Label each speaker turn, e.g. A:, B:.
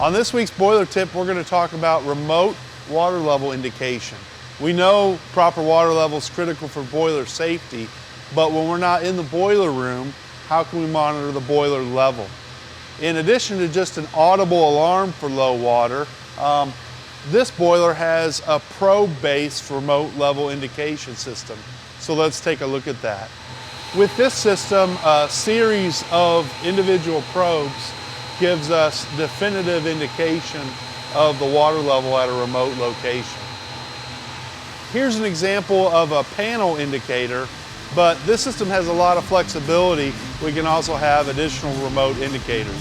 A: On this week's boiler tip, we're going to talk about remote water level indication. We know proper water level is critical for boiler safety, but when we're not in the boiler room, how can we monitor the boiler level? In addition to just an audible alarm for low water, this boiler has a probe-based remote level indication system. So let's take a look at that. With this system, a series of individual probes gives us definitive indication of the water level at a remote location. Here's an example of a panel indicator, but this system has a lot of flexibility. We can also have additional remote indicators.